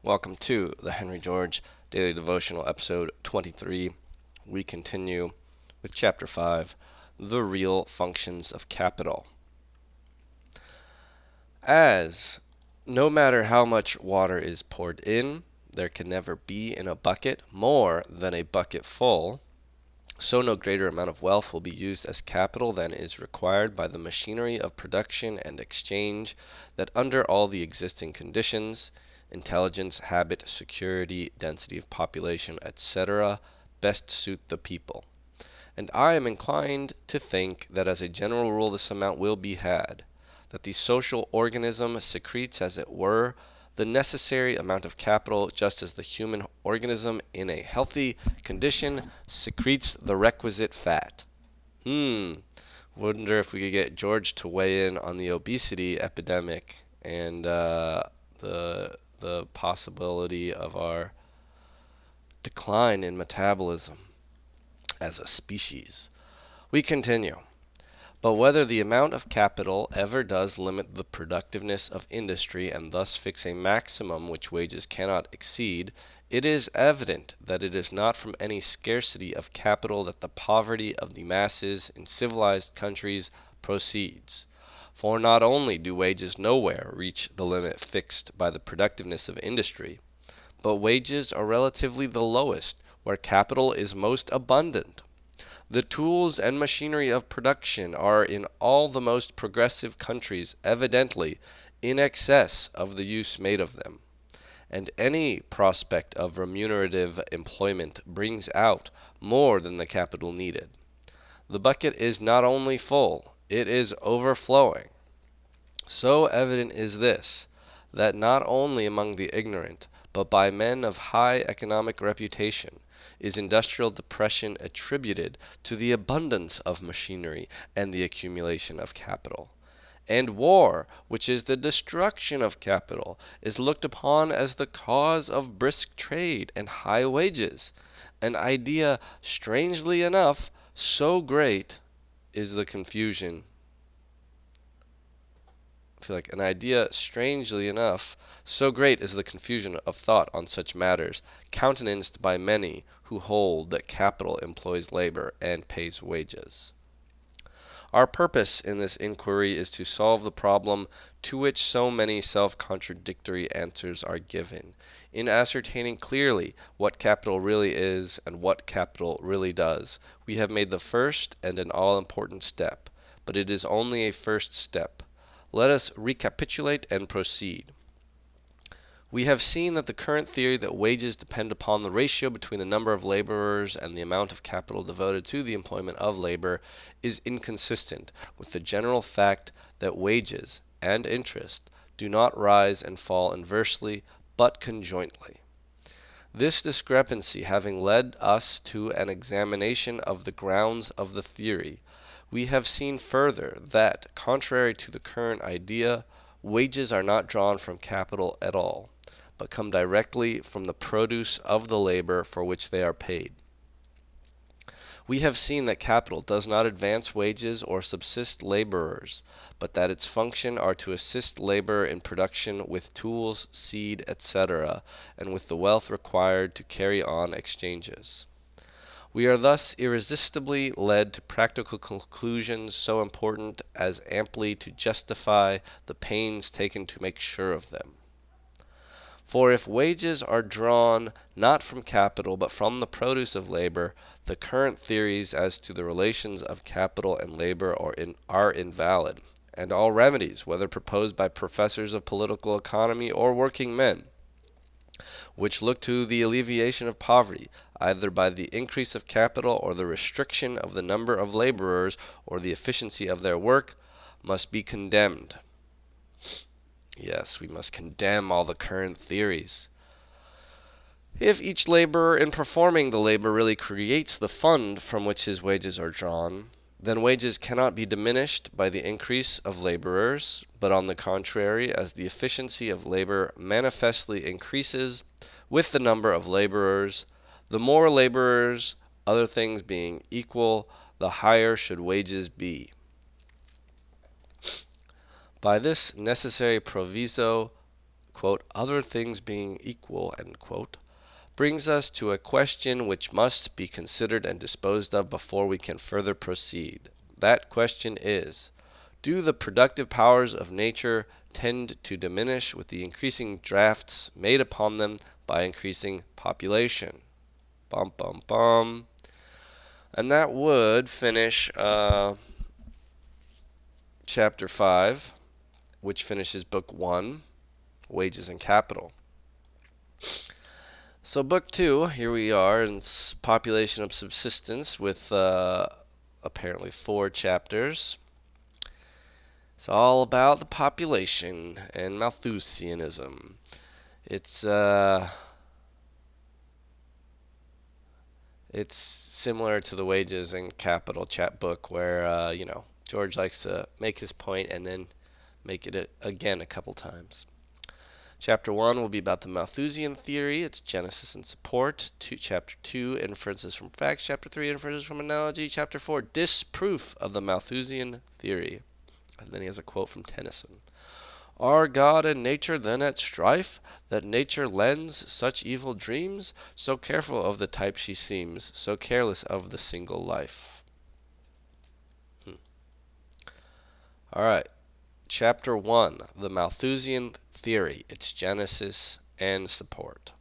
Welcome to the Henry George Daily Devotional, episode 23. We continue with chapter 5, The Real Functions of Capital. As no matter how much water is poured in, there can never be in a bucket more than a bucket full, so no greater amount of wealth will be used as capital than is required by the machinery of production and exchange that under all the existing conditions, intelligence, habit, security, density of population, etc., best suit the people. And I am inclined to think that as a general rule this amount will be had, that the social organism secretes, as it were, the necessary amount of capital, just as the human organism in a healthy condition secretes the requisite fat. Wonder if we could get George to weigh in on the obesity epidemic and the possibility of our decline in metabolism as a species. We continue. But whether the amount of capital ever does limit the productiveness of industry and thus fix a maximum which wages cannot exceed, it is evident that it is not from any scarcity of capital that the poverty of the masses in civilized countries proceeds. For not only do wages nowhere reach the limit fixed by the productiveness of industry, but wages are relatively the lowest where capital is most abundant. The tools and machinery of production are in all the most progressive countries evidently in excess of the use made of them, and any prospect of remunerative employment brings out more than the capital needed. The bucket is not only full, it is overflowing. So evident is this, that not only among the ignorant, but by men of high economic reputation, is industrial depression attributed to the abundance of machinery and the accumulation of capital. And war, which is the destruction of capital, is looked upon as the cause of brisk trade and high wages, an idea, strangely enough, so great is the confusion. I feel like an idea, strangely enough, so great is the confusion of thought on such matters, countenanced by many who hold that capital employs labor and pays wages. Our purpose in this inquiry is to solve the problem to which so many self-contradictory answers are given, in ascertaining clearly what capital really is and what capital really does. We have made the first and an all-important step, but it is only a first step. Let us recapitulate and proceed. We have seen that the current theory that wages depend upon the ratio between the number of laborers and the amount of capital devoted to the employment of labor is inconsistent with the general fact that wages and interest do not rise and fall inversely, but conjointly. This discrepancy having led us to an examination of the grounds of the theory, we have seen further that, contrary to the current idea, wages are not drawn from capital at all, but come directly from the produce of the labor for which they are paid. We have seen that capital does not advance wages or subsist laborers, but that its function are to assist labor in production with tools, seed, etc., and with the wealth required to carry on exchanges. We are thus irresistibly led to practical conclusions so important as amply to justify the pains taken to make sure of them. For if wages are drawn not from capital but from the produce of labor, the current theories as to the relations of capital and labor are invalid, and all remedies, whether proposed by professors of political economy or working men, which look to the alleviation of poverty, either by the increase of capital or the restriction of the number of laborers or the efficiency of their work, must be condemned. Yes, we must condemn all the current theories. If each laborer in performing the labor really creates the fund from which his wages are drawn, then wages cannot be diminished by the increase of laborers, but on the contrary, as the efficiency of labor manifestly increases with the number of laborers, the more laborers, other things being equal, the higher should wages be. By this necessary proviso, quote, other things being equal, end quote, brings us to a question which must be considered and disposed of before we can further proceed. That question is, do the productive powers of nature tend to diminish with the increasing drafts made upon them by increasing population? Bum, bum, bum. And that would finish chapter 5, which finishes book 1, Wages and Capital. So book 2, here we are in Population of Subsistence with apparently 4 chapters. It's all about the population and Malthusianism. It's similar to the Wages and Capital chapbook where, George likes to make his point and then make it again a couple times. Chapter 1 will be about the Malthusian theory, its genesis and support. Chapter 2, inferences from facts. Chapter 3, inferences from analogy. Chapter 4, disproof of the Malthusian theory. And then he has a quote from Tennyson. Are God and nature then at strife, that nature lends such evil dreams? So careful of the type she seems, so careless of the single life. Alright, Chapter 1, the Malthusian theory, its genesis and support.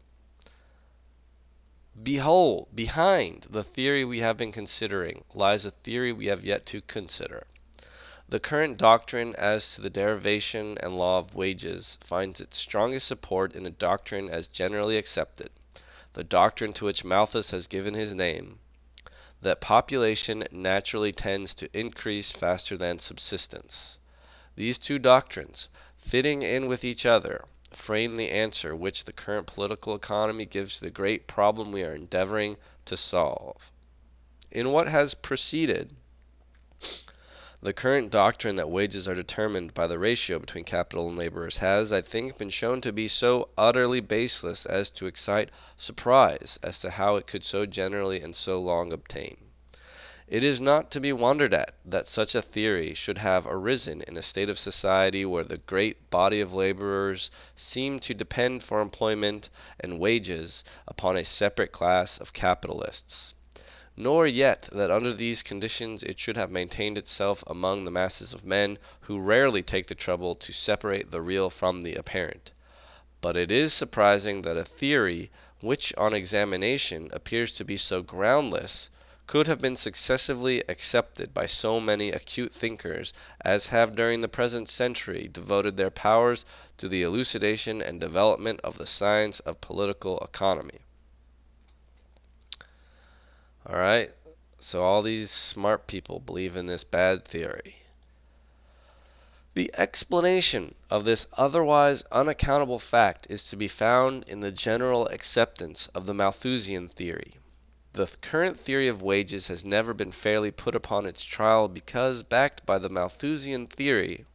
Behold, behind the theory we have been considering lies a theory we have yet to consider. The current doctrine as to the derivation and law of wages finds its strongest support in a doctrine as generally accepted, the doctrine to which Malthus has given his name, that population naturally tends to increase faster than subsistence. These two doctrines, fitting in with each other, frame the answer which the current political economy gives to the great problem we are endeavoring to solve. In what has preceded, the current doctrine that wages are determined by the ratio between capital and laborers has, I think, been shown to be so utterly baseless as to excite surprise as to how it could so generally and so long obtain. It is not to be wondered at that such a theory should have arisen in a state of society where the great body of laborers seem to depend for employment and wages upon a separate class of capitalists. Nor yet that under these conditions it should have maintained itself among the masses of men who rarely take the trouble to separate the real from the apparent. But it is surprising that a theory which on examination appears to be so groundless could have been successively accepted by so many acute thinkers as have during the present century devoted their powers to the elucidation and development of the science of political economy. Alright, so all these smart people believe in this bad theory. The explanation of this otherwise unaccountable fact is to be found in the general acceptance of the Malthusian theory. The current theory of wages has never been fairly put upon its trial because, backed by the Malthusian theory,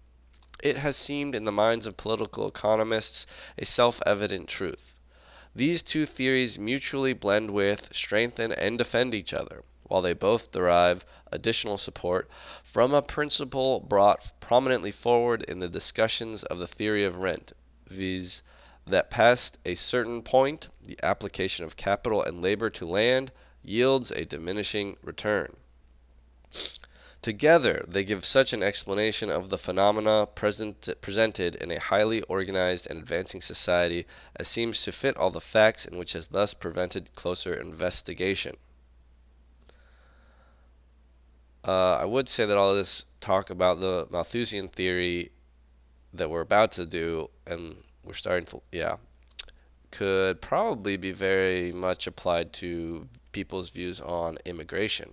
it has seemed in the minds of political economists a self-evident truth. These two theories mutually blend with, strengthen, and defend each other, while they both derive additional support from a principle brought prominently forward in the discussions of the theory of rent, viz., that past a certain point, the application of capital and labor to land yields a diminishing return. Together, they give such an explanation of the phenomena presented in a highly organized and advancing society as seems to fit all the facts and which has thus prevented closer investigation. I would say that all this talk about the Malthusian theory that we're about to do, and we're starting to, could probably be very much applied to people's views on immigration.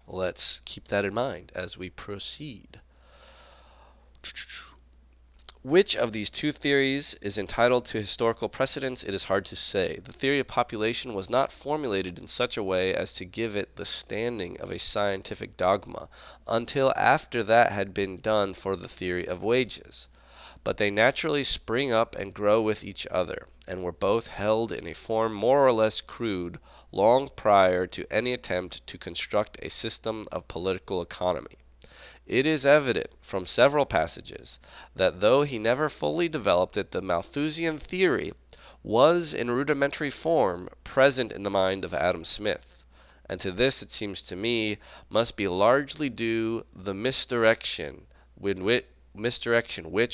Let's keep that in mind as we proceed. Which of these two theories is entitled to historical precedence, it is hard to say. The theory of population was not formulated in such a way as to give it the standing of a scientific dogma until after that had been done for the theory of wages. But they naturally spring up and grow with each other, and were both held in a form more or less crude long prior to any attempt to construct a system of political economy. It is evident from several passages that though he never fully developed it, the Malthusian theory was in rudimentary form present in the mind of Adam Smith. And to this, it seems to me, must be largely due the misdirection which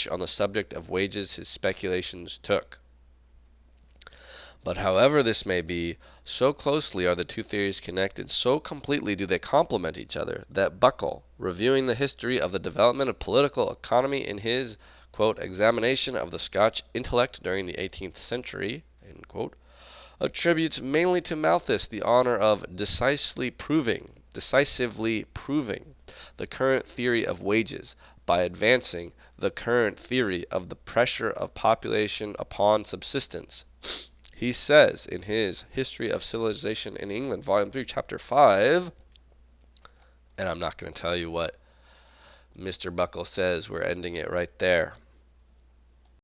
on the subject of wages his speculations took. But however this may be, so closely are the two theories connected, so completely do they complement each other, that Buckle, reviewing the history of the development of political economy in his examination of the Scotch intellect during the 18th century, attributes mainly to Malthus the honor of decisively proving the current theory of wages by advancing the current theory of the pressure of population upon subsistence. He says in his History of Civilization in England, Volume 3, Chapter 5, and I'm not going to tell you what Mr. Buckle says, we're ending it right there.